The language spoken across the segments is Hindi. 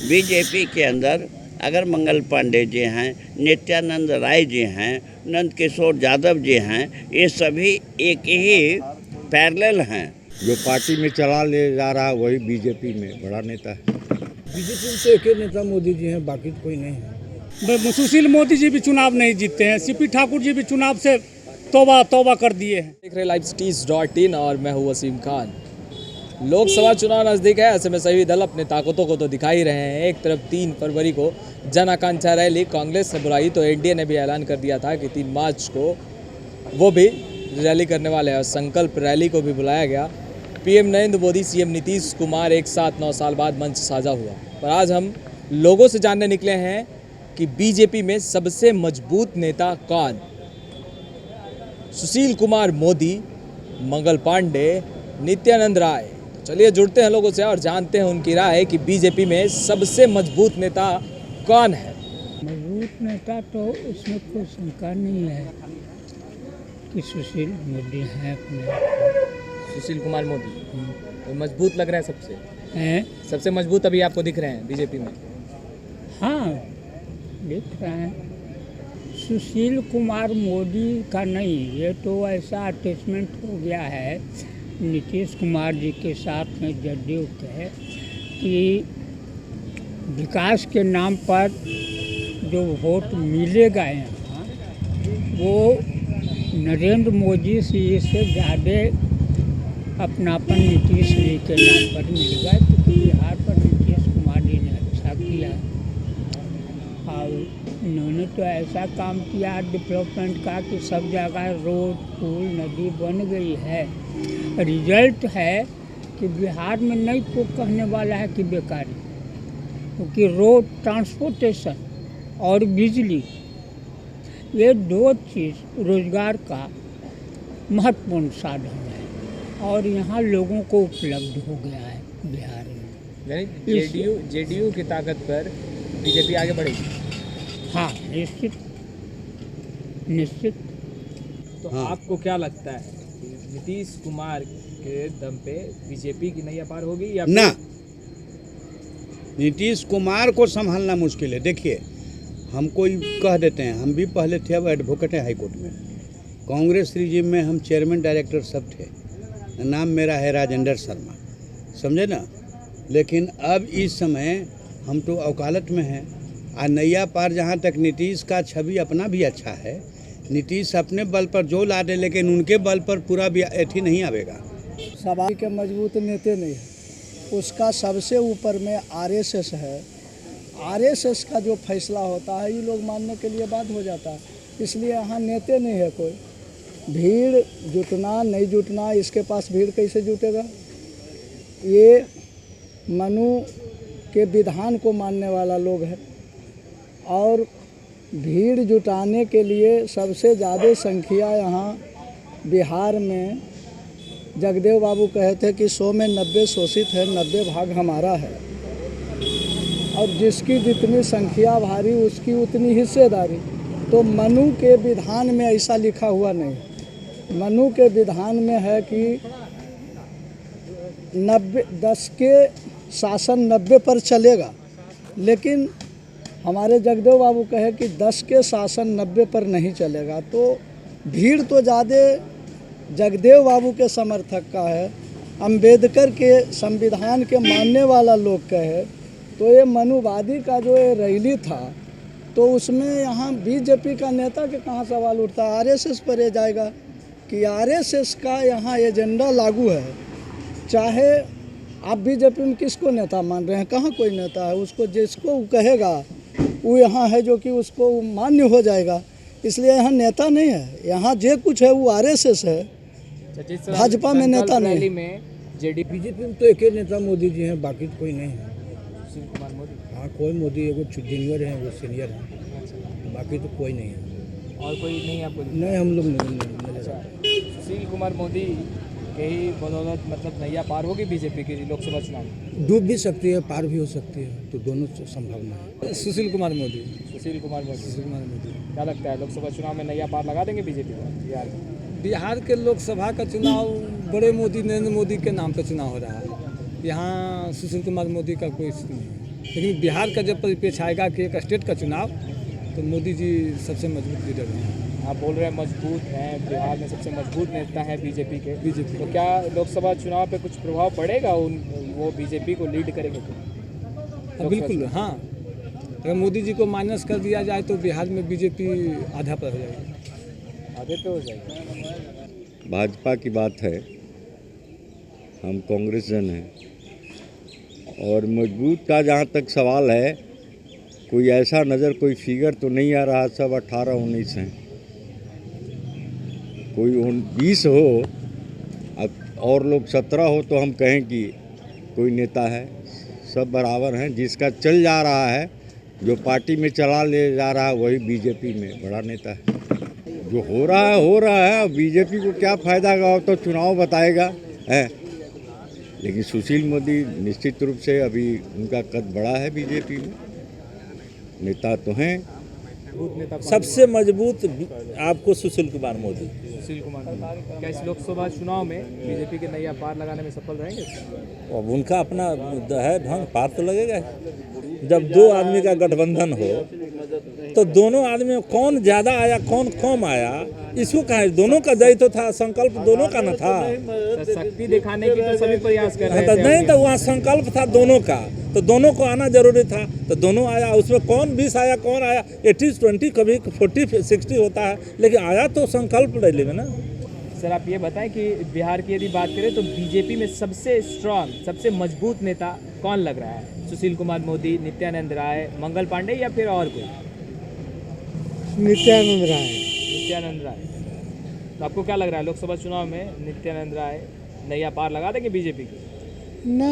बीजेपी के अंदर अगर मंगल पांडे जी हैं, नित्यानंद राय जी हैं, नंद किशोर यादव जी हैं, ये सभी एक ही पैरेलल हैं। जो पार्टी में चला ले जा रहा है वही बीजेपी में बड़ा नेता है। बीजेपी में तो एक ही नेता मोदी जी हैं, बाकी तो कोई नहीं है। सुशील मोदी जी भी चुनाव नहीं जीतते हैं, सीपी ठाकुर जी भी चुनाव से तौबा कर दिए हैं। देख रहे livecities.in और मैं हूँ वसीम खान। लोकसभा चुनाव नज़दीक है, ऐसे में सभी दल अपने ताकतों को तो दिखा ही रहे हैं। एक तरफ 3 फरवरी को जन आकांक्षा रैली कांग्रेस ने बुलाई, तो एनडीए ने भी ऐलान कर दिया था कि 3 मार्च को वो भी रैली करने वाले हैं और संकल्प रैली को भी बुलाया गया। पीएम नरेंद्र मोदी, सीएम नीतीश कुमार एक साथ 9 साल बाद मंच साझा हुआ। पर आज हम लोगों से जानने निकले हैं कि बीजेपी में सबसे मजबूत नेता कौन? सुशील कुमार मोदी, मंगल पांडे, नित्यानंद राय। चलिए जुड़ते हैं लोगों से और जानते हैं उनकी राय कि बीजेपी में सबसे मजबूत नेता कौन है। मजबूत नेता तो उसमें कोई शंका नहीं है कि सुशील मोदी हैं अपने। सुशील कुमार मोदी तो मजबूत लग रहा है हैं? सबसे मजबूत अभी आपको दिख रहे हैं बीजेपी में? हाँ, दिख रहे हैं। सुशील कुमार मोदी का नहीं, ये तो ऐसा अटैचमेंट हो गया है नीतीश कुमार जी के साथ में जदयू के कि विकास के नाम पर जो वोट मिलेगा यहाँ वो नरेंद्र मोदी जी से ज़्यादा अपनापन नीतीश जी के नाम पर मिलेगा, क्योंकि बिहार पर नीतीश कुमार जी ने अच्छा किया और इन्होंने तो ऐसा काम किया डेवलपमेंट का कि सब जगह रोड, पुल, नदी बन गई है। रिजल्ट है कि बिहार में नहीं तो कहने वाला है कि बेकारी, क्योंकि रोड, ट्रांसपोर्टेशन और बिजली, ये 2 चीज़ रोजगार का महत्वपूर्ण साधन है और यहाँ लोगों को उपलब्ध हो गया है बिहार में। यानी जेडीयू की ताकत पर बीजेपी आगे बढ़ेगी? हाँ, निश्चित। तो हाँ। आपको क्या लगता है नीतीश कुमार के दम पे बीजेपी की नैया पार होगी या ना? नीतीश कुमार को संभालना मुश्किल है। देखिए, हमको कह देते हैं, हम भी पहले थे, अब एडवोकेट हैं हाई कोर्ट में। कांग्रेस रिजीम में हम चेयरमैन डायरेक्टर सब थे। नाम मेरा है राजेंद्र शर्मा, समझे ना। लेकिन अब इस समय हम तो वकालत में हैं। और नैया पार जहाँ तक नीतीश का छवि अपना भी अच्छा है, नीतीश अपने बल पर जो ला दे, लेकिन उनके बल पर पूरा भी एथी नहीं आवेगा। सभा के मजबूत नेता नहीं है, उसका सबसे ऊपर में आरएसएस है। आरएसएस का जो फैसला होता है ये लोग मानने के लिए बाध्य हो जाता है, इसलिए यहाँ नेता नहीं है कोई। भीड़ जुटना नहीं जुटना, इसके पास भीड़ कैसे जुटेगा? ये मनु के विधान को मानने वाला लोग है और भीड़ जुटाने के लिए सबसे ज़्यादा संख्या यहाँ बिहार में जगदेव बाबू कहे थे कि 100 में 90 शोषित है, 90 भाग हमारा है। और जिसकी जितनी संख्या भारी उसकी उतनी हिस्सेदारी। तो मनु के विधान में ऐसा लिखा हुआ नहीं। मनु के विधान में है कि 10 के शासन 90 पर चलेगा, लेकिन हमारे जगदेव बाबू कहे कि 10 के शासन 90 पर नहीं चलेगा। तो भीड़ तो ज़्यादा जगदेव बाबू के समर्थक का है, अंबेडकर के संविधान के मानने वाला लोग का है। तो ये मनुवादी का जो ये रैली था, तो उसमें यहाँ बीजेपी का नेता के कहाँ सवाल उठता है? आरएसएस पर ये जाएगा कि आरएसएस का यहाँ एजेंडा लागू है। चाहे आप बीजेपी में किसको नेता मान रहे हैं? कहाँ कोई नेता है? उसको जिसको वो कहेगा वो यहाँ है, जो कि उसको मान्य हो जाएगा। इसलिए यहाँ नेता नहीं है, यहाँ जो कुछ है वो आरएसएस है, भाजपा में नेता नहीं है। बीजेपी में तो एक ही नेता मोदी जी हैं, बाकी तो कोई नहीं है। सुशील कुमार मोदी? हाँ, कोई मोदी, एगो जूनियर है, वो सीनियर है, बाकी तो कोई नहीं है। और कोई नहीं आपको? नहीं, हम लोग नहीं। सुशील कुमार मोदी के ही बदौलत मतलब नैया पार होगी बीजेपी की लोकसभा चुनाव में? डूब भी सकती है, पार भी हो सकती है, तो दोनों संभावना है। सुशील कुमार मोदी क्या लगता है लोकसभा चुनाव में नैया पार लगा देंगे बीजेपी को बिहार में? बिहार के लोकसभा का चुनाव बड़े मोदी, नरेंद्र मोदी के नाम पर चुनाव हो रहा है। यहाँ सुशील कुमार मोदी का कोई स्थिति नहीं है। लेकिन बिहार का जब परिप्रेक्ष्य आएगा कि एक स्टेट का चुनाव, तो मोदी जी सबसे मजबूत लीडर हैं। आप बोल रहे हैं मजबूत हैं, बिहार में सबसे मजबूत नेता हैं बीजेपी के। बीजेपी तो क्या लोकसभा चुनाव पे कुछ प्रभाव पड़ेगा वो बीजेपी को लीड करेंगे तो? बिल्कुल हाँ, अगर मोदी जी को माइनस कर दिया जाए तो बिहार में बीजेपी आधा पर हो जाएगी। आगे पे हो जाएगा। भाजपा की बात है, हम कांग्रेस जन हैं, और मजबूत का जहाँ तक सवाल है, कोई ऐसा नज़र कोई फिगर तो नहीं आ रहा। सब 18-19 हैं, कोई 20 हो और लोग 17 हो तो हम कहें कि कोई नेता है। सब बराबर हैं। जिसका चल जा रहा है, जो पार्टी में चला ले जा रहा है, वही बीजेपी में बड़ा नेता है। जो हो रहा है। बीजेपी को क्या फ़ायदा होगा तो चुनाव बताएगा है। लेकिन सुशील मोदी निश्चित रूप से अभी उनका कद बड़ा है बीजेपी में, नेता तो हैं। सबसे मजबूत आपको सुशील कुमार मोदी। सुशील कुमार मोदी क्या इस लोकसभा चुनाव में बीजेपी के नैया पार लगाने में सफल रहेंगे? अब उनका अपना है ढंग, पार तो लगेगा। जब दो आदमी का गठबंधन हो तो दोनों आदमी में कौन ज़्यादा आया कौन कम आया, इसको कहा दोनों का दायित्व था, संकल्प दोनों का न था। शक्ति दिखाने की तो सभी प्रयास कर रहे थे। नहीं तो वहाँ संकल्प था दोनों का, तो दोनों को आना जरूरी था, तो दोनों आया। उसमें कौन 20 आया कौन आया 80-20 कभी 40-60 होता है, लेकिन आया तो संकल्प ले लेंगे ना। सर आप ये बताएं कि बिहार की यदि बात करें तो बीजेपी में सबसे स्ट्रांग, सबसे मजबूत नेता कौन लग रहा है? सुशील कुमार मोदी, नित्यानंद राय, मंगल पांडे या फिर और कोई? नित्यानंद राय। नित्यानंद राय। तो आपको क्या लग रहा है लोकसभा चुनाव में नित्यानंद राय नैया पार लगा देंगे बीजेपी की? ना,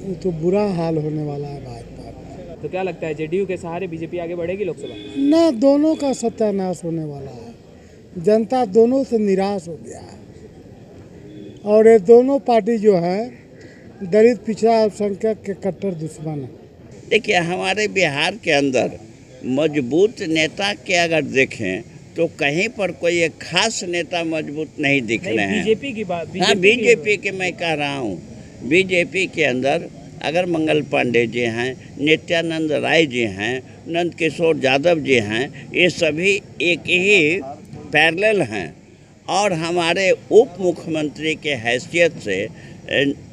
वो तो बुरा हाल होने वाला है भाजपा का। तो क्या लगता है जेडीयू के सहारे बीजेपी आगे बढ़ेगी लोकसभा? ना, दोनों का सत्यानाश होने वाला है। जनता दोनों से निराश हो गया है, और ये दोनों पार्टी जो है दलित पिछड़ा अल्पसंख्यक के कट्टर दुश्मन है। देखिए, हमारे बिहार के अंदर मजबूत नेता के अगर देखें तो कहीं पर कोई एक खास नेता मजबूत नहीं दिख रहे हैं। बीजेपी की बात। हाँ, बीजेपी के मैं कह रहा हूँ। बीजेपी के अंदर अगर मंगल पांडे जी हैं, नित्यानंद राय जी हैं, नंद किशोर यादव जी हैं, ये सभी एक ही पैरेलल हैं। और हमारे उप मुख्यमंत्री के हैसियत से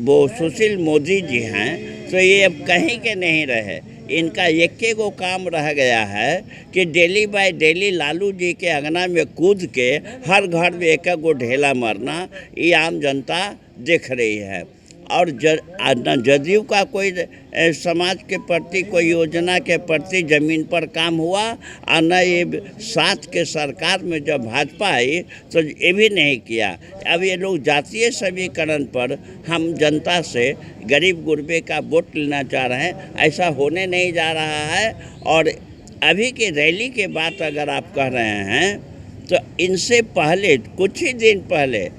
वो सुशील मोदी जी हैं, तो ये अब कहीं के नहीं रहे। इनका एक गो काम रह गया है कि daily by daily Lalu ji के अंगना में कूद के हर घर में एक गो ढेला मारना, ये आम जनता देख रही है। और न जदयू का कोई समाज के प्रति, कोई योजना के प्रति ज़मीन पर काम हुआ, और न ये साथ के सरकार में जब भाजपा आई तो ये भी नहीं किया। अब ये लोग जातीय समीकरण पर हम जनता से गरीब गुरबे का वोट लेना चाह रहे हैं, ऐसा होने नहीं जा रहा है। और अभी की रैली के बात अगर आप कह रहे हैं तो इनसे पहले कुछ ही दिन पहले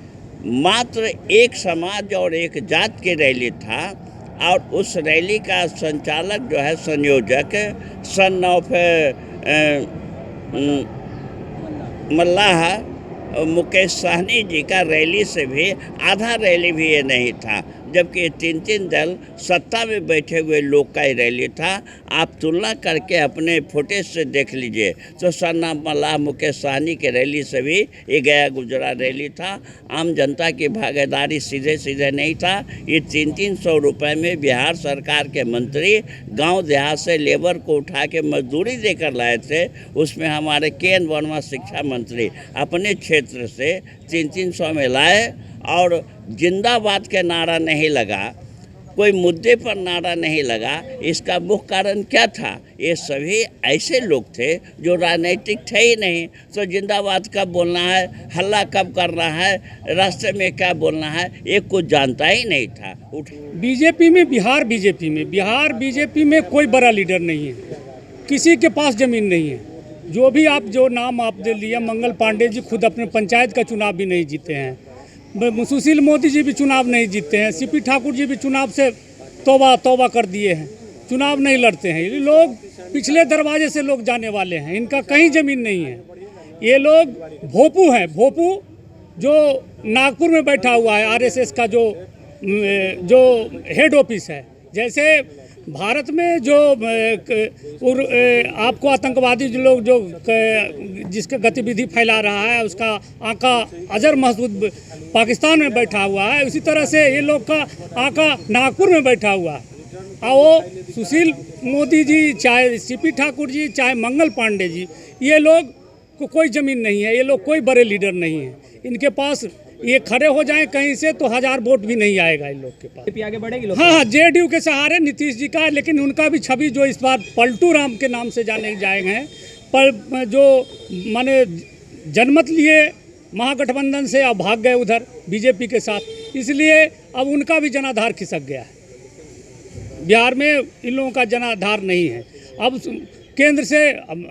मात्र एक समाज और एक जात की रैली था, और उस रैली का संचालक जो है, संयोजक सन ऑफ मल्लाह मुकेश सहनी जी का रैली से भी आधा रैली भी ये नहीं था, जबकि 3 दल सत्ता में बैठे हुए लोग का ही रैली था। आप तुलना करके अपने फुटेज से देख लीजिए तो सन्ना मल्लाह मुकेश सहनी के रैली से भी ये गया गुजरा रैली था। आम जनता की भागीदारी सीधे सीधे नहीं था। ये 300 रुपये में बिहार सरकार के मंत्री गांव देहात से लेबर को उठा के मजदूरी देकर लाए थे। उसमें हमारे के.एन. वर्मा शिक्षा मंत्री अपने क्षेत्र से 300 में लाए, और जिंदाबाद के नारा नहीं लगा, कोई मुद्दे पर नारा नहीं लगा। इसका मुख्य कारण क्या था? ये सभी ऐसे लोग थे जो राजनीतिक थे ही नहीं। तो जिंदाबाद कब बोलना है, हल्ला कब करना है, रास्ते में क्या बोलना है, ये कुछ जानता ही नहीं था। बीजेपी में बिहार बीजेपी में कोई बड़ा लीडर नहीं है, किसी के पास ज़मीन नहीं है। जो भी आप जो नाम आपने लिया, मंगल पांडे जी खुद अपने पंचायत का चुनाव भी नहीं जीते हैं, सुशील मोदी जी भी चुनाव नहीं जीतते हैं, सीपी ठाकुर जी भी चुनाव से तौबा कर दिए हैं, चुनाव नहीं लड़ते हैं। ये लोग पिछले दरवाजे से लोग जाने वाले हैं, इनका कहीं ज़मीन नहीं है। ये लोग भोपू हैं, भोपू जो नागपुर में बैठा हुआ है, आरएसएस का जो हेड ऑफिस है। जैसे भारत में जो आपको आतंकवादी जो लोग जो जिसका गतिविधि फैला रहा है उसका आका अजहर मसूद पाकिस्तान में बैठा हुआ है, उसी तरह से ये लोग का आका नागपुर में बैठा हुआ है। और वो सुशील मोदी जी, चाहे सीपी ठाकुर जी, चाहे मंगल पांडे जी, ये लोग को कोई ज़मीन नहीं है, ये लोग कोई बड़े लीडर नहीं हैं। इनके पास ये खड़े हो जाएं कहीं से तो 1000 वोट भी नहीं आएगा इन लोग के पास। आगे बढ़ेगी लोग। हाँ, जेडीयू के सहारे नीतीश जी का है, लेकिन उनका भी छवि जो इस बार पलटू राम के नाम से जाने जाएंगे हैं, पर जो माने जनमत लिए महागठबंधन से अब भाग गए उधर बीजेपी के साथ, इसलिए अब उनका भी जनाधार खिसक गया है। बिहार में इन लोगों का जनाधार नहीं है। अब केंद्र से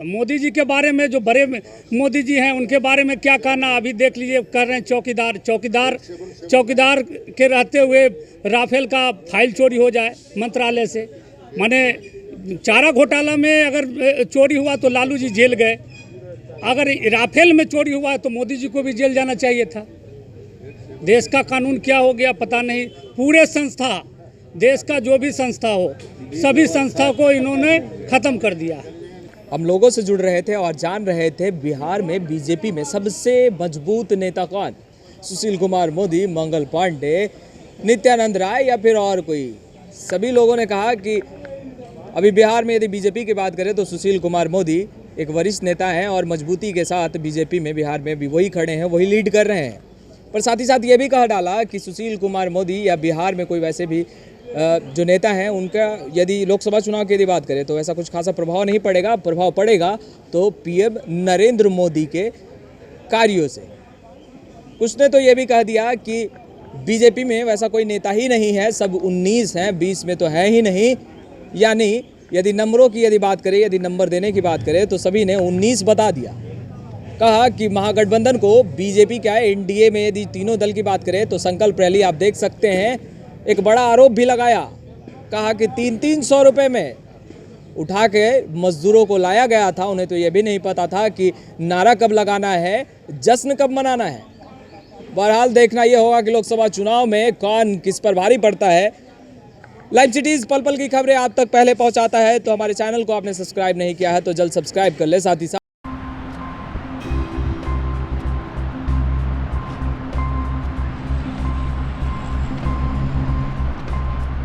मोदी जी के बारे में, जो बड़े मोदी जी हैं उनके बारे में क्या कहना, अभी देख लीजिए कर रहे हैं चौकीदार के रहते हुए राफेल का फाइल चोरी हो जाए मंत्रालय से। माने चारा घोटाला में अगर चोरी हुआ तो लालू जी जेल गए, अगर राफेल में चोरी हुआ तो मोदी जी को भी जेल जाना चाहिए था। देश का कानून क्या हो गया पता नहीं। पूरे संस्था, देश का जो भी संस्था हो, सभी संस्था को इन्होंने ख़त्म कर दिया। हम लोगों से जुड़ रहे थे और जान रहे थे बिहार में बीजेपी में सबसे मजबूत नेता कौन, सुशील कुमार मोदी, मंगल पांडे, नित्यानंद राय या फिर और कोई। सभी लोगों ने कहा कि अभी बिहार में यदि बीजेपी की बात करें तो सुशील कुमार मोदी एक वरिष्ठ नेता हैं और मजबूती के साथ बीजेपी में बिहार में भी वही खड़े हैं, वही लीड कर रहे हैं। पर साथ ही साथ ये भी कहा डाला कि सुशील कुमार मोदी या बिहार में कोई वैसे भी जो नेता हैं उनका यदि लोकसभा चुनाव की यदि बात करें तो ऐसा कुछ खासा प्रभाव नहीं पड़ेगा। प्रभाव पड़ेगा तो पीएम नरेंद्र मोदी के कार्यों से। कुछ ने तो ये भी कह दिया कि बीजेपी में वैसा कोई नेता ही नहीं है, सब 19 हैं, 20 में तो है ही नहीं। यानी यदि नंबरों की यदि बात करें, यदि नंबर देने की बात करें तो सभी ने 19 बता दिया। कहा कि महागठबंधन को बीजेपी क्या है, एनडीए में यदि तीनों दल की बात करें तो संकल्प रैली आप देख सकते हैं। एक बड़ा आरोप भी लगाया, कहा कि 300 रुपये में उठा के मजदूरों को लाया गया था। उन्हें तो ये भी नहीं पता था कि नारा कब लगाना है, जश्न कब मनाना है। बहरहाल देखना ये होगा कि लोकसभा चुनाव में कौन किस पर भारी पड़ता है। लाइव सिटीज़ पल पल की खबरें आप तक पहले पहुंचाता है, तो हमारे चैनल को आपने सब्सक्राइब नहीं किया है तो जल्द सब्सक्राइब कर ले। साथ ही साथ